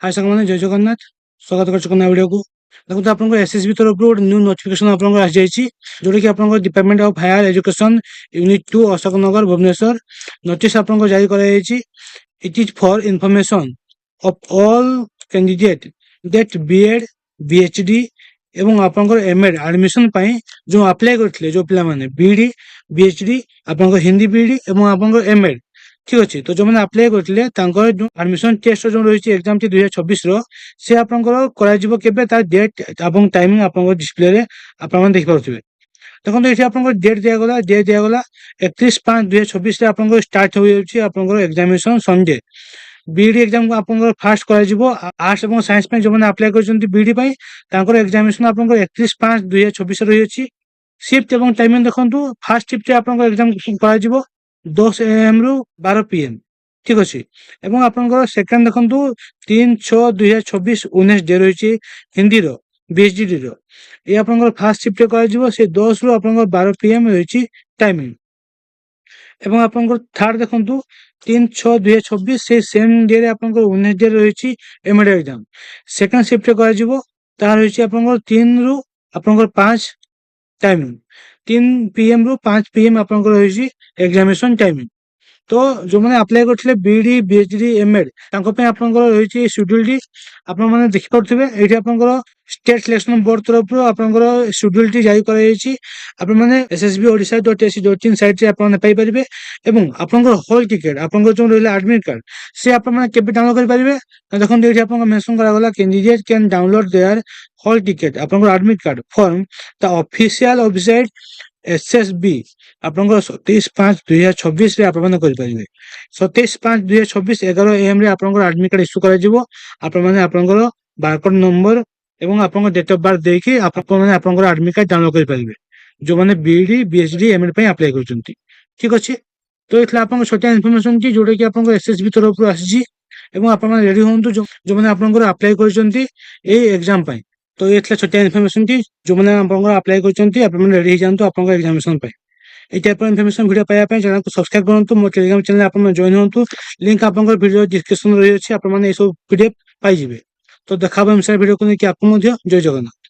हाय साथी जय जगन्नाथ स्वागत कर वीडियो को देखो आपको एसएसबी तरफ गोटे न्यू नोटिफिकेशन आपको आसी जोटा कि आपको department of higher education unit 2 Ashok Nagar Bhubaneswar notice आपको जारी कराई। It is for information of all candidate that BEd बीएचडी एवं आपंकर एमएड एडमिशन जो अप्लाई करते जो पिला माने बीडी बीएचडी आपंकर हिंदी बीडी एवं आपंकर एमएड ठीक अच्छे। तो जो मैंने अप्लाई करते जो एडमिशन टेस्ट जो रही एग्जाम 2024 सी आपके डेट और टाइमिंग आप डिस्प्ले आप देखिए। देखो ये आप डेट दिगला 31/5/2024 आप स्टार्ट हो जाए एग्जामिनेशन संडे बीडी एग्जाम को आप फास्ट आर्ट्स और साइंस जो मैंने अप्लाई कर बीडी एग्जामिनेशन आप 31/5/2024 रही। शिफ्ट और टाइमिंग देखो फास्ट शिफ्ट आप एग्जाम कर 10 AM रु 12 PM ठीक अच्छे। एवं आपंकर सेकेंड देखो 3/6/2024 19 डे रही हिंदी बीएचडी ये आप फास्ट शिफ्ट कर 10 रु 12 PM रही टाइमिंग। एवं आपंकर थर्ड देखो 3/6/2024 से सेम डे आप 19 डे रही एमएड एग्जाम सेकेंड शिफ्ट कर रही 3 रु 5 टाइमिंग 3 PM रु 5 PM आप रही एग्जामिनेशन टाइमिंग। तो जो मैंने अप्लाई करते बीडी बीएचडी एमएड रही शेड्यूल टी आप देखिपे ये आप स्टेट सिलेक्शन बोर्ड तरफ शेड्यूल टी जारी कर एसएसबी ओडिशा.ac.in साइट से पाइपर एवं आपंकर हॉल टिकेट आप जो रहा एडमिट कार्ड से आप डाउनलोड करेंगे। देखो ये आप मेंशन करागला candidate can download their hall ticket आप admit card from the official website SSB आप 27/5/2024 आप 27/5/2024 11 AM आप एडमिट कार्ड इश्यू कर बारकोड नंबर एवं आप डेट ऑफ बर्थ देखिए आप एडमिट कार्ड डाउनलोड करेंगे जो मैंने बीडी बीएचडी एमएड अप्लाई कर ठीक अच्छे। तो ये आप छोटा इनफॉरमेशन थी जोटा कि आप एसएसबी तरफ आसी आप रेडी हूँ जो मैंने आप अप्लाई कर एग्जाम तो ये छोटा इनफॉरमेशन थी जो मैंने अप्लाई कर रेडी जातु आप एग्जामिनेशन ये टाइप इनफॉरमेशन वीडियो पाइबा चैनल को सब्सक्राइब करूँ मो टेलीग्राम चैनल आप जॉइन हूँ लिंक आप वीडियो डिस्क्रिप्शन रही है आप सब पीडीएफ पाइबे। तो देखा वीडियो को लेकिन आपको जय जगन्नाथ।